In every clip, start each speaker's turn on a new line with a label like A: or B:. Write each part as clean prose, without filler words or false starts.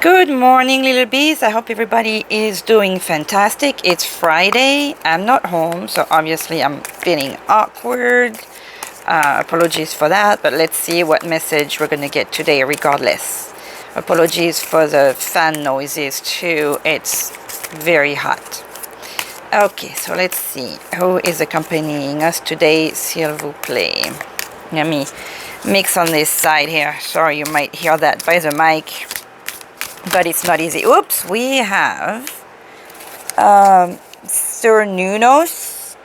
A: Good morning, little bees. I hope everybody is doing fantastic. It's Friday. I'm not home, so obviously I'm feeling awkward. Apologies for that, but let's see what message we're going to get today regardless. Apologies for the fan noises too. It's very hot. Okay, so let's see who is accompanying us today, s'il vous plaît. Let me mix on this side here. Sorry, you might hear that by the mic, but it's not easy. Oops, we have Sir Nunos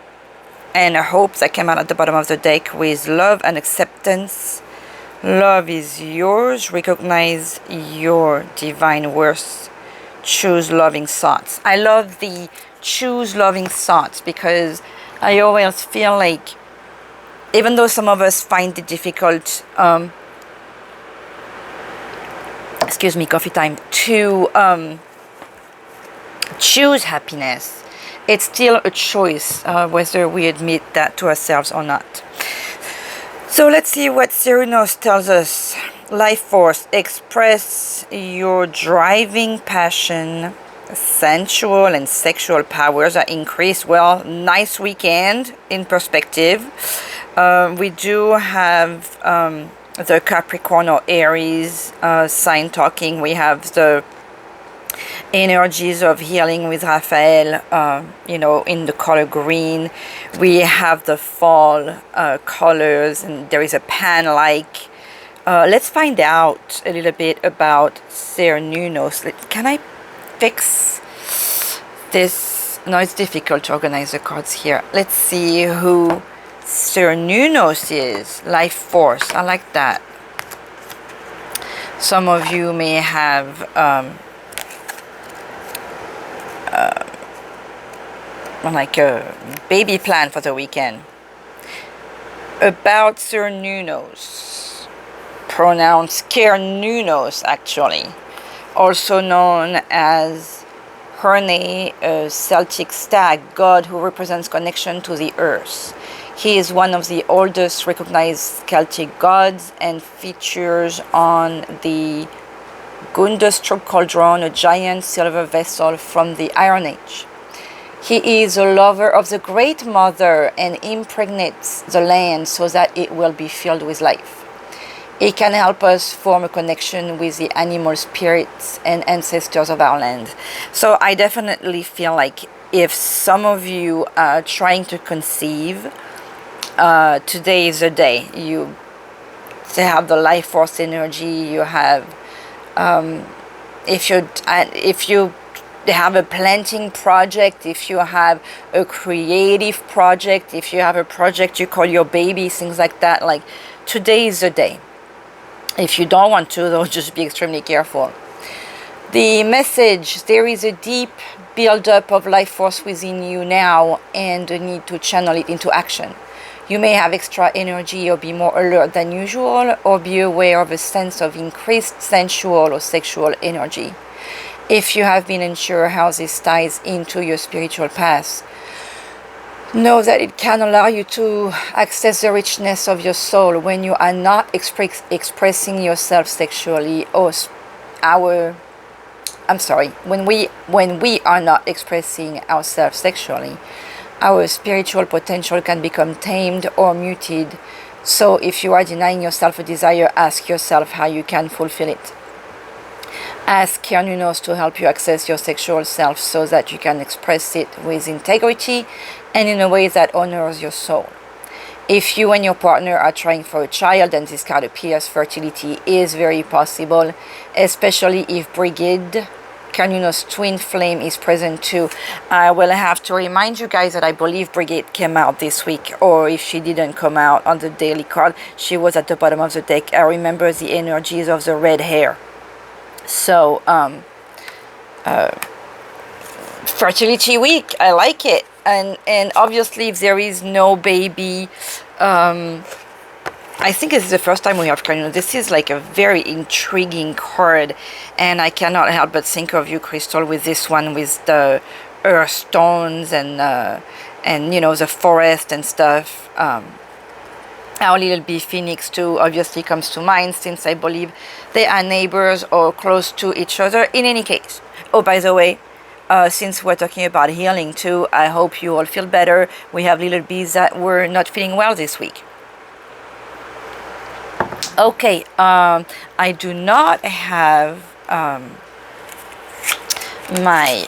A: and a hope that came out at the bottom of the deck with love and acceptance. Love is yours. Recognize your divine worth. Choose loving thoughts. I love the choose loving thoughts because I always feel like, even though some of us find it difficult, excuse me, coffee time, to choose happiness, it's still a choice, whether we admit that to ourselves or not. So let's see what Cyrus tells us. Life force, express your driving passion. Sensual and sexual powers are increased. Well, nice weekend in perspective. We do have the Capricorn or Aries sign talking. We have the energies of healing with Raphael, in the color green. We have the fall colors, and there is a pan-like. Let's find out a little bit about Sir Nunos. Can I fix this? No, it's difficult to organize the cards here. Let's see who Sir Nunos is. Life force. I like that. Some of you may have like a baby plan for the weekend. About Sir Nunos, pronounced Nunos actually, also known as Herne, a Celtic stag god who represents connection to the earth. He is one of the oldest recognized Celtic gods and features on the Gundestrup cauldron, a giant silver vessel from the Iron Age. He is a lover of the Great Mother and impregnates the land so that it will be filled with life. He can help us form a connection with the animal spirits and ancestors of our land. So I definitely feel like if some of you are trying to conceive, today is the day. You have the life force energy. You have, if you have a planting project, if you have a creative project, if you have a project you call your baby, things like that, like today is the day. If you don't want to, though, just be extremely careful. The message: there is a deep build-up of life force within you now and the need to channel it into action. You may have extra energy or be more alert than usual, or be aware of a sense of increased sensual or sexual energy. If you have been unsure how this ties into your spiritual path, know that it can allow you to access the richness of your soul when you are not expressing yourself sexually, when we are not expressing ourselves sexually, our spiritual potential can become tamed or muted. So if you are denying yourself a desire, ask yourself how you can fulfill it. Ask Nunos to help you access your sexual self so that you can express it with integrity and in a way that honors your soul. If you and your partner are trying for a child, and this card appears, fertility is very possible, especially if Brigid, Nunos' twin flame, is present too. I will have to remind you guys that I believe Brigid came out this week, or if she didn't come out on the daily card, she was at the bottom of the deck. I remember the energies of the red hair. So, fertility week, I like it. And obviously, if there is no baby, I think this is the first time we have Nunos. This is like a very intriguing card, and I cannot help but think of you, Crystal, with this one, with the earth stones and the forest and stuff. Our little bee phoenix too obviously comes to mind, since I believe they are neighbors or close to each other. In any case, oh, by the way, since we're talking about healing too, I hope you all feel better. We have little bees that were not feeling well this week. Okay, I do not have my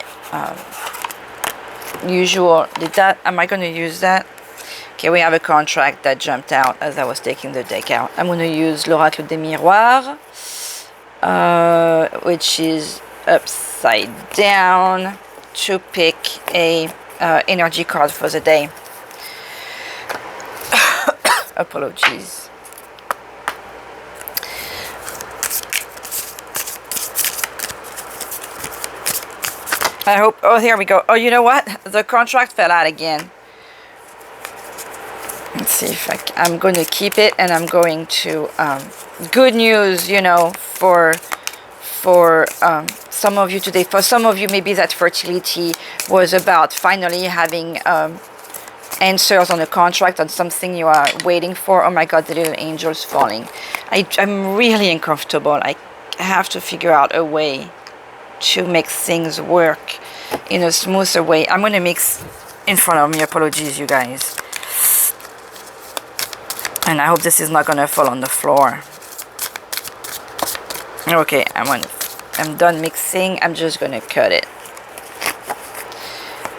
A: usual, am I going to use that? Okay, we have a contract that jumped out as I was taking the deck out. I'm going to use l'Oracle des Mirroirs, which is upside down, to pick a energy card for the day. Apologies. I hope, oh, here we go. Oh, you know what? The contract fell out again. Let's see if I'm going to keep it, and I'm going to, good news, you know, for some of you today. For some of you, maybe that fertility was about finally having answers on a contract, on something you are waiting for. Oh my God, the little angel's falling. I'm really uncomfortable. I have to figure out a way to make things work in a smoother way. I'm going to mix in front of me. Apologies, you guys. And I hope this is not going to fall on the floor. Okay, I'm done mixing. I'm just going to cut it.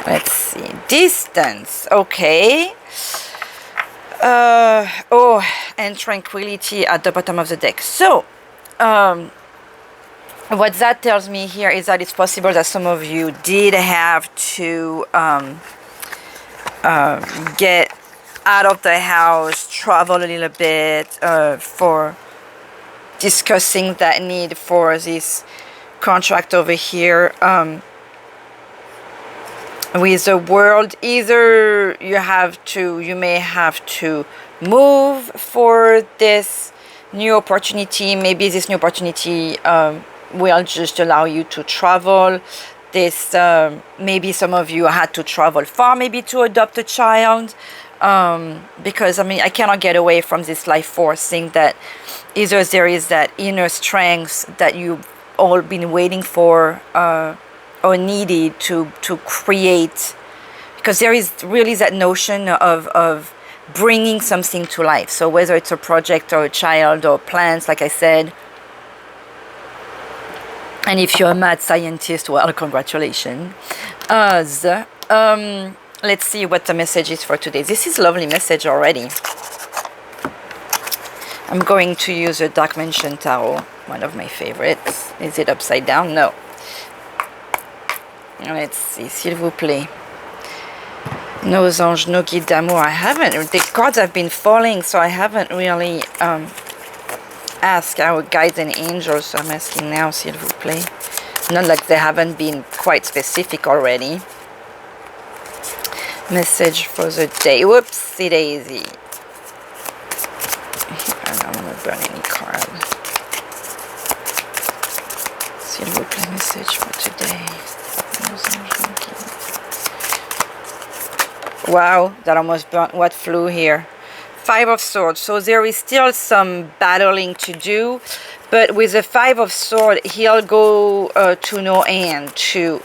A: Let's see. Distance. Okay. Oh, and tranquility at the bottom of the deck. So, what that tells me here is that it's possible that some of you did have to get out of the house, travel a little bit for discussing that need for this contract over here with the world. Either you may have to move for this new opportunity. Maybe this new opportunity will just allow you to travel. This maybe some of you had to travel far, maybe to adopt a child, because I mean, I cannot get away from this life force thing, that either there is that inner strength that you've all been waiting for or needed to create, because there is really that notion of bringing something to life. So whether it's a project or a child or plants, like I said. And if you're a mad scientist, well, congratulations. Let's see what the message is for today. This is a lovely message already. I'm going to use a Dark Mansion Tarot, one of my favorites. Is it upside down? No. Let's see, s'il vous plaît. Nos anges, nos guides d'amour. I haven't, the cards have been falling, so I haven't really asked our guides and angels, so I'm asking now, s'il vous plaît. Not like they haven't been quite specific already. Message for the day. Whoopsie daisy. I don't want to burn any card. S'il vous plaît, message for today. Wow, that almost burnt what flew here. Five of Swords. So there is still some battling to do, but with the Five of Swords, he'll go to no end to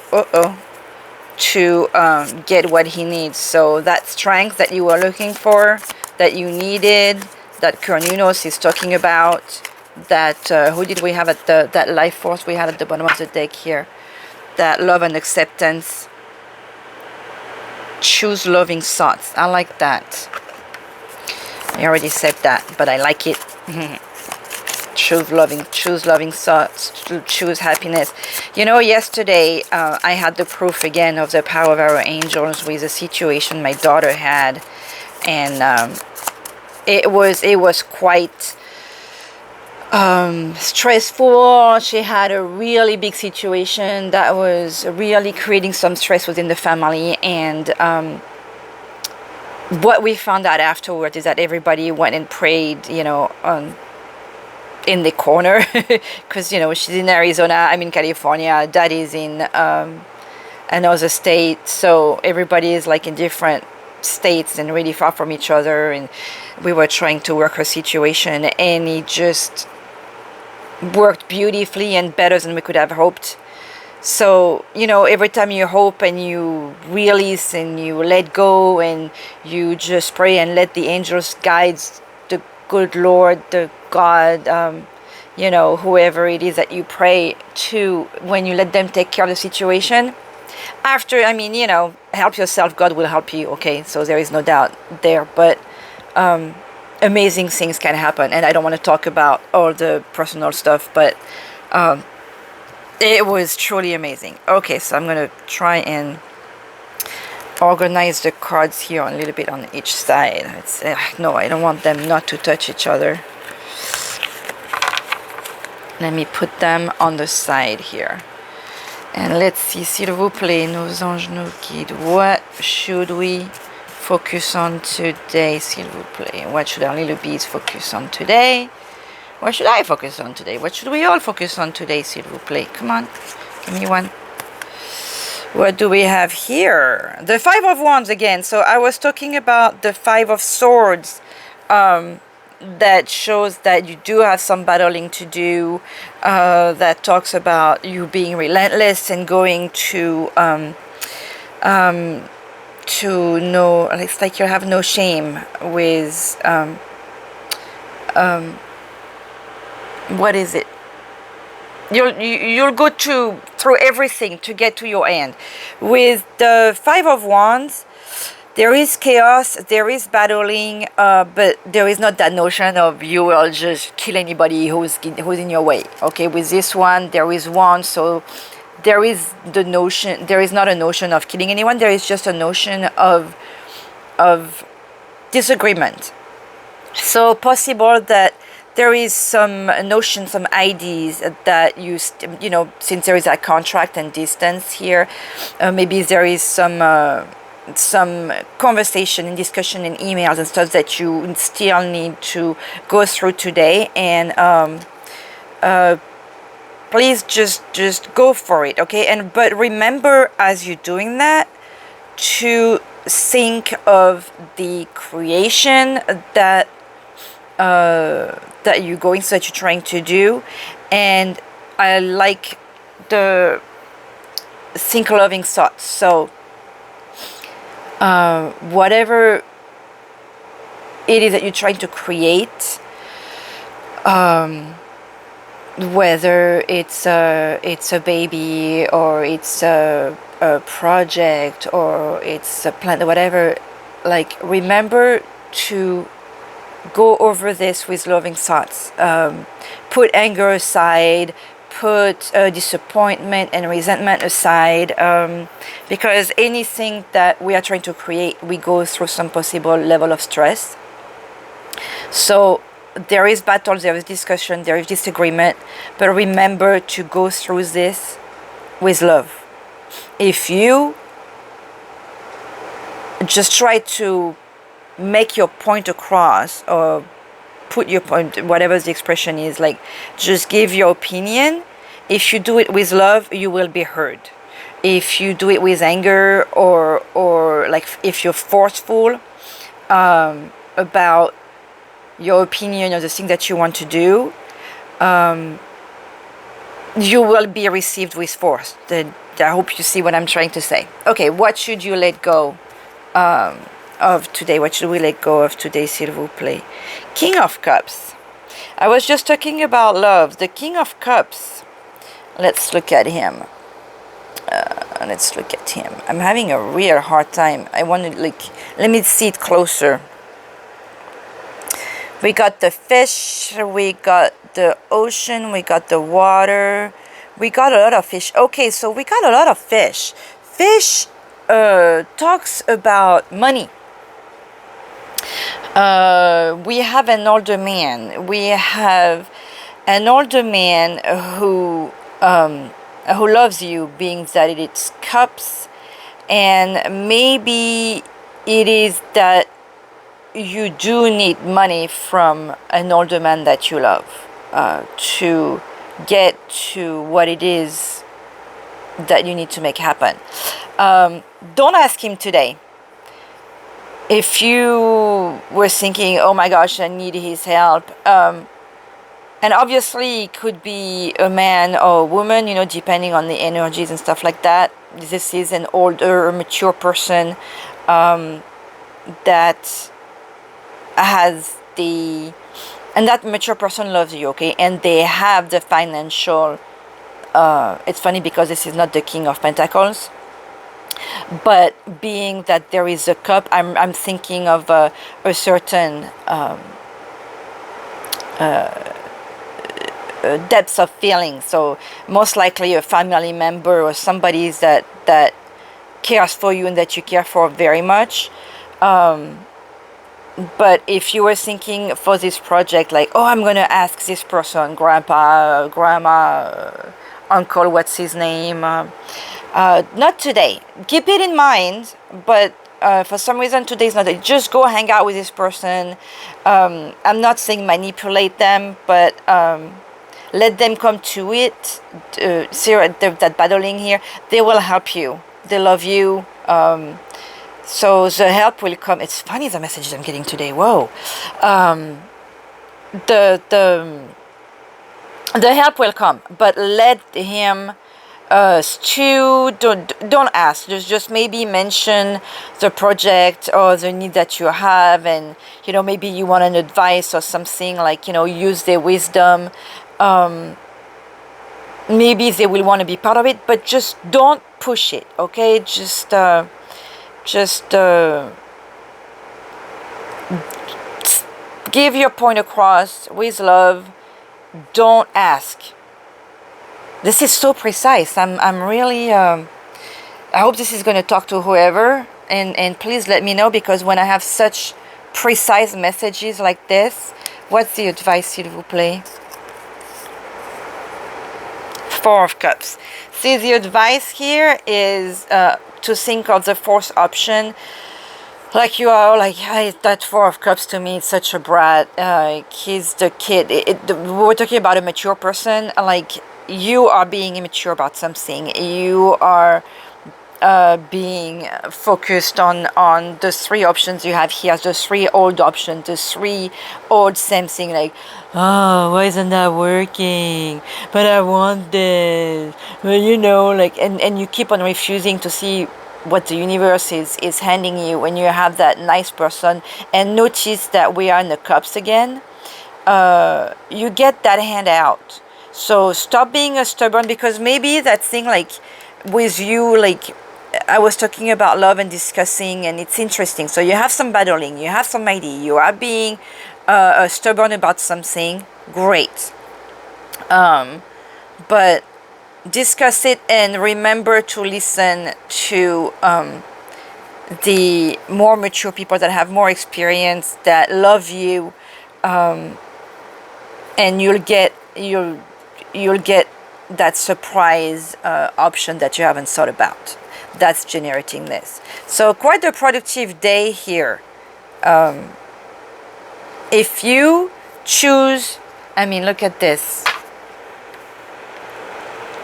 A: get what he needs. So that strength that you were looking for, that you needed, that Cernunnos is talking about, that who did we have at that life force we had at the bottom of the deck here, that love and acceptance. Choose loving thoughts. I like that. I already said that, but I like it. Choose loving thoughts, choose happiness. You know, yesterday I had the proof again of the power of our angels with a situation my daughter had, and it was quite stressful. She had a really big situation that was really creating some stress within the family, and what we found out afterward is that everybody went and prayed, you know, in the corner, because, you know, she's in Arizona, I'm in California, Dad is in another state, so everybody is like in different states and really far from each other, and we were trying to work her situation, and it just worked beautifully and better than we could have hoped. So, you know, every time you hope and you release and you let go and you just pray and let the angels guide the good Lord, the God, you know, whoever it is that you pray to, when you let them take care of the situation. After, I mean, you know, help yourself, God will help you, okay? So there is no doubt there. But amazing things can happen. And I don't want to talk about all the personal stuff, but it was truly amazing. Okay, so I'm going to try and organize the cards here a little bit on each side. It's, no, I don't want them not to touch each other. Let me put them on the side here. And let's see, s'il vous plaît, nos anges nous guident. What should we focus on today, s'il vous plaît? What should our little bees focus on today? What should I focus on today? What should we all focus on today, s'il vous plaît? Come on, give me one. What do we have here? The Five of Wands again. So I was talking about the Five of Swords. That shows that you do have some battling to do. That talks about you being relentless and going to no, it's like you have no shame with what is it? You'll go through everything to get to your end. With the Five of Wands, there is chaos, there is battling, but there is not that notion of you will just kill anybody who's in your way. Okay, with this one, there is one, so there is the notion. There is not a notion of killing anyone. There is just a notion of disagreement. So possible that there is some notion, some ideas that you know, since there is a contract and distance here, maybe there is some conversation and discussion and emails and stuff that you still need to go through today. And please just go for it, okay? But remember, as you're doing that, to think of the creation that you're going, so that you're trying to do. And I like the think loving thoughts. So whatever it is that you're trying to create, whether it's a baby, or it's a project, or it's a plant, whatever, like, remember to go over this with loving thoughts. Put anger aside, put disappointment and resentment aside, because anything that we are trying to create, we go through some possible level of stress. So there is battle, there is discussion, there is disagreement, but remember to go through this with love. If you just try to make your point across, or put your point, whatever the expression is, like, just give your opinion. If you do it with love, you will be heard. If you do it with anger, or like if you're forceful about your opinion or the thing that you want to do, you will be received with force. I hope you see what I'm trying to say. Okay, what should you let go of today? What should we let go of today, s'il vous plaît? King of Cups. I was just talking about love. The King of Cups. Let's look at him. I'm having a real hard time. I want to, like, let me see it closer. We got the fish, we got the ocean, we got the water, we got a lot of fish. Okay, so we got a lot of fish. Fish talks about money. We have an older man. We have an older man who loves you, being that it's cups, and maybe it is that you do need money from an older man that you love to get to what it is that you need to make happen. Don't ask him today. if you were thinking, oh my gosh, I need his help, and obviously it could be a man or a woman, you know, depending on the energies and stuff like that. This is an older, mature person that has the, and that mature person loves you, okay, and they have the financial, it's funny because this is not the King of Pentacles, but being that there is a cup, I'm thinking of a certain depths of feeling. So most likely a family member or somebody that cares for you and that you care for very much. But if you were thinking for this project, like, oh, I'm gonna ask this person, grandpa, grandma, uncle, what's his name, not today. Keep it in mind, but for some reason today is not it. Just go hang out with this person. I'm not saying manipulate them, but let them come to it. See that battling here, they will help you. They love you. So the help will come. It's funny the messages I'm getting today. Whoa. The help will come, but let him stew. Don't ask. Just maybe mention the project or the need that you have, and you know, maybe you want an advice or something, like, you know, use their wisdom. Maybe they will want to be part of it, but just don't push it, okay? Just give your point across with love. Don't ask. This is so precise. I'm really I hope this is going to talk to whoever, and please let me know, because when I have such precise messages like this, what's the advice, s'il vous plaît? Four of Cups. See, the advice here is to think of the fourth option. Like, you are like, hey, that Four of Cups to me, it's such a brat. He's the kid. We're talking about a mature person. Like, you are being immature about something. You are being focused on the three options you have here, the three old options, the three old same thing, like, oh, why isn't that working? But I want this. Well, you know, like, and you keep on refusing to see what the universe is handing you when you have that nice person. And notice that we are in the cups again. You get that hand out. So stop being a stubborn, because maybe that thing, like, with you, like, I was talking about love and discussing, and it's interesting. So you have some battling, you have some idea, you are being stubborn about something. Great. But discuss it, and remember to listen to the more mature people that have more experience, that love you, and you'll get that surprise option that you haven't thought about. That's generating this. So quite a productive day here. If you choose, I mean, look at this.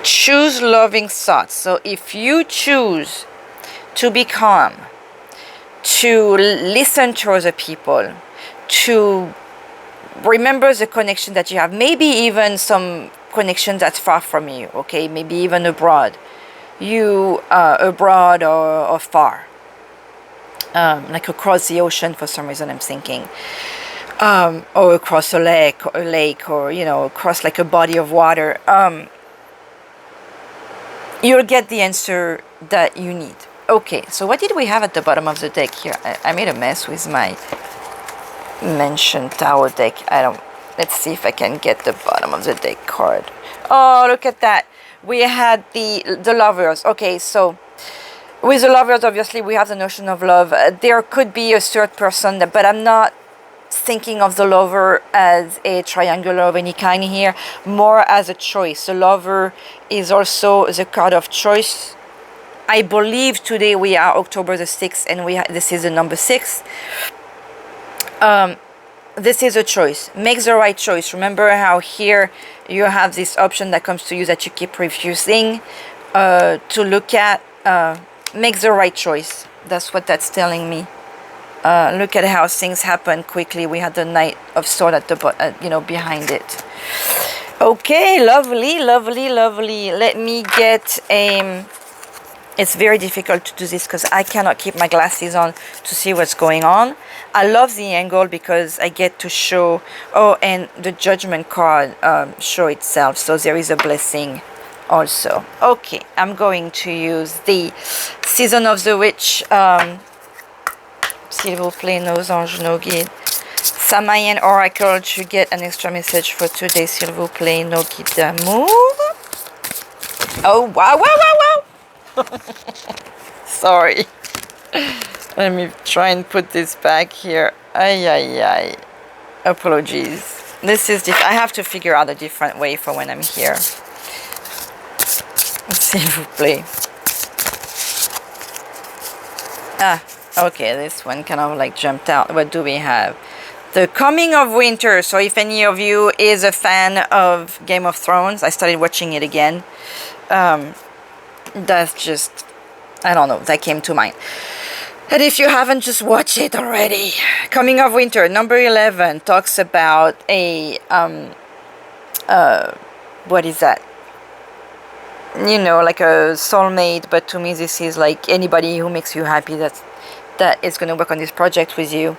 A: Choose loving thoughts. So if you choose to be calm, to listen to other people, to remember the connection that you have, maybe even some connection that's far from you, okay, maybe even abroad, you abroad or far, like across the ocean for some reason I'm thinking, or across a lake, or you know, across like a body of water, you'll get the answer that you need. Okay, so what did we have at the bottom of the deck here? I made a mess with my mentioned tower deck. Let's see if I can get the bottom of the deck card. Oh, look at that. We had the Lovers. Okay, so with the Lovers, obviously we have the notion of love. There could be a third person, but I'm not thinking of the Lover as a triangular of any kind here, more as a choice. The Lover is also the card of choice. I believe today we are October the 6th, and this is the number 6. This is a choice. Make the right choice. Remember how here you have this option that comes to you that you keep refusing to look at. Make the right choice. That's what that's telling me. Look at how things happen quickly. We had the Knight of Swords at the you know, behind it. Okay, lovely, lovely, lovely. Let me get a... It's very difficult to do this because I cannot keep my glasses on to see what's going on. I love the angle because I get to show... Oh, and the Judgment card show itself. So there is a blessing also. Okay, I'm going to use the Season of the Witch. S'il vous plaît, nos anges, nos guides. Samhain Oracle to get an extra message for today. S'il vous plaît, nos guides d'amour. Oh, wow, wow, wow, wow. Sorry. Let me try and put this back here. Ay, ay, ay. Apologies. This is I have to figure out a different way for when I'm here. S'il vous plaît. Ah, okay, this one kind of like jumped out. What do we have? The Coming of Winter. So if any of you is a fan of Game of Thrones, I started watching it again. That's just, I don't know, that came to mind. And if you haven't, just watch it already. Coming of Winter, number 11, talks about a, what is that? You know, like a soulmate, but to me this is like anybody who makes you happy that is going to work on this project with you.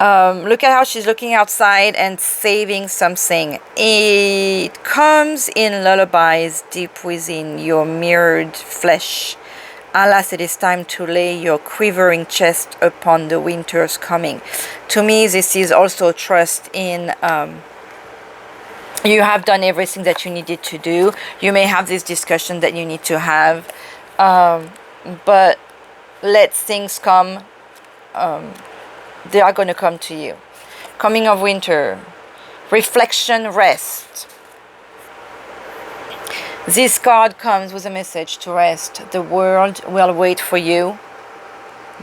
A: Look at how she's looking outside and saving something. It comes in lullabies deep within your mirrored flesh. Alas, it is time to lay your quivering chest upon the winter's coming. To me, this is also trust in... you have done everything that you needed to do. You may have this discussion that you need to have. But let things come... they are going to come to you. Coming of Winter. Reflection, rest. This card comes with a message to rest. The world will wait for you.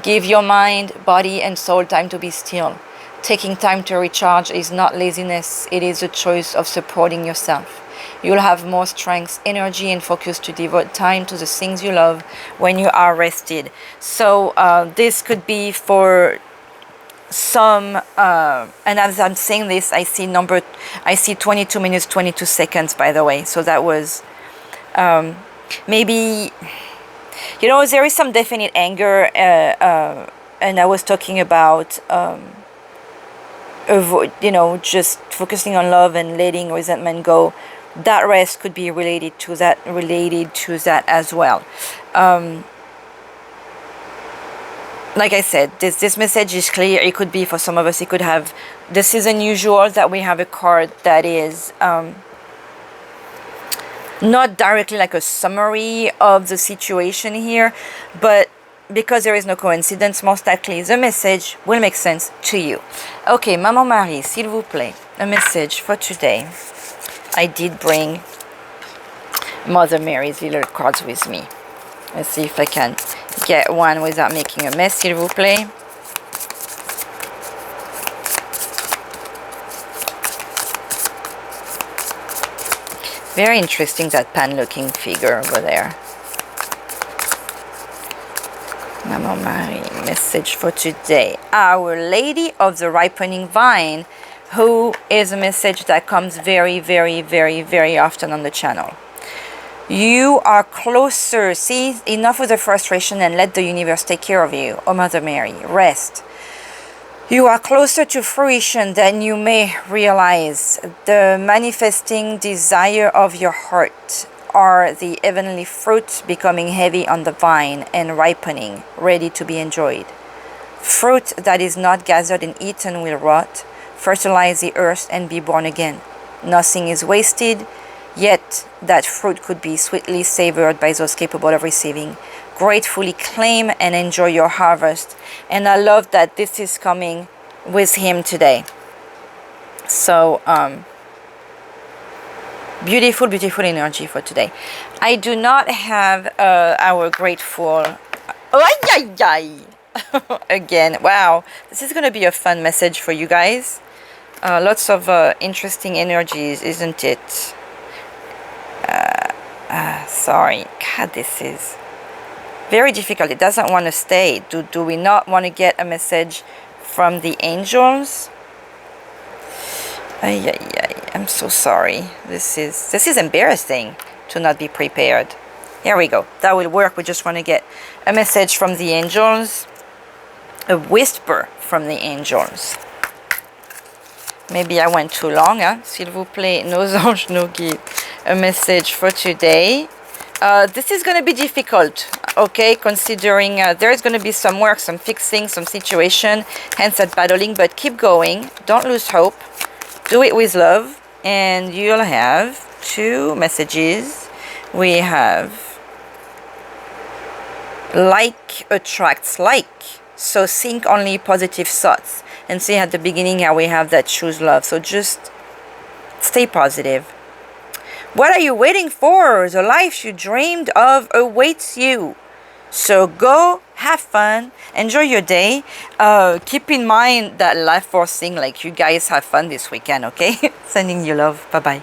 A: Give your mind, body and soul time to be still. Taking time to recharge is not laziness. It is a choice of supporting yourself. You'll have more strength, energy and focus to devote time to the things you love when you are rested. So this could be for... some and as I'm saying this, I see 22 minutes 22 seconds, by the way. So that was maybe, you know, there is some definite anger, and I was talking about avoid, you know, just focusing on love and letting resentment go. That rest could be related to that as well. Like I said, this message is clear. It could be for some of us, it could have... This is unusual that we have a card that is not directly like a summary of the situation here, but because there is no coincidence, most likely the message will make sense to you. Okay, Maman Marie, s'il vous plaît, a message for today. I did bring Mother Mary's little cards with me. Let's see if I can get one without making a mess, s'il vous plaît. Very interesting, that pan-looking figure over there. Maman Marie, message for today. Our Lady of the Ripening Vine, who is a message that comes very, very, very, very often on the channel. You are closer. See, enough with the frustration and let the universe take care of you. Oh, Mother Mary, rest. You are closer to fruition than you may realize. The manifesting desire of your heart are the heavenly fruit becoming heavy on the vine and ripening, ready to be enjoyed. Fruit that is not gathered and eaten will rot, fertilize the earth and be born again. Nothing is wasted. Yet that fruit could be sweetly savored by those capable of receiving. Gratefully claim and enjoy your harvest. And I love that this is coming with him today. So, beautiful, beautiful energy for today. I do not have our grateful... Oh, ay, ay, ay. Again, wow. This is going to be a fun message for you guys. Lots of interesting energies, isn't it? Sorry. God, this is... Very difficult. It doesn't want to stay. Do we not want to get a message from the angels? Ay, ay, ay. I'm so sorry. This is embarrassing to not be prepared. Here we go. That will work. We just want to get a message from the angels. A whisper from the angels. Maybe I went too long, hein? S'il vous plaît, nos anges nous guident. A message for today. This is going to be difficult, okay? Considering there is going to be some work, some fixing, some situation, hence that battling, but keep going. Don't lose hope. Do it with love, and you'll have 2 messages. We have like attracts like. So think only positive thoughts. And see at the beginning how we have that choose love. So just stay positive. What are you waiting for? The life you dreamed of awaits you. So go, have fun, enjoy your day. Keep in mind that life force thing, like you guys have fun this weekend, okay? Sending you love. Bye-bye.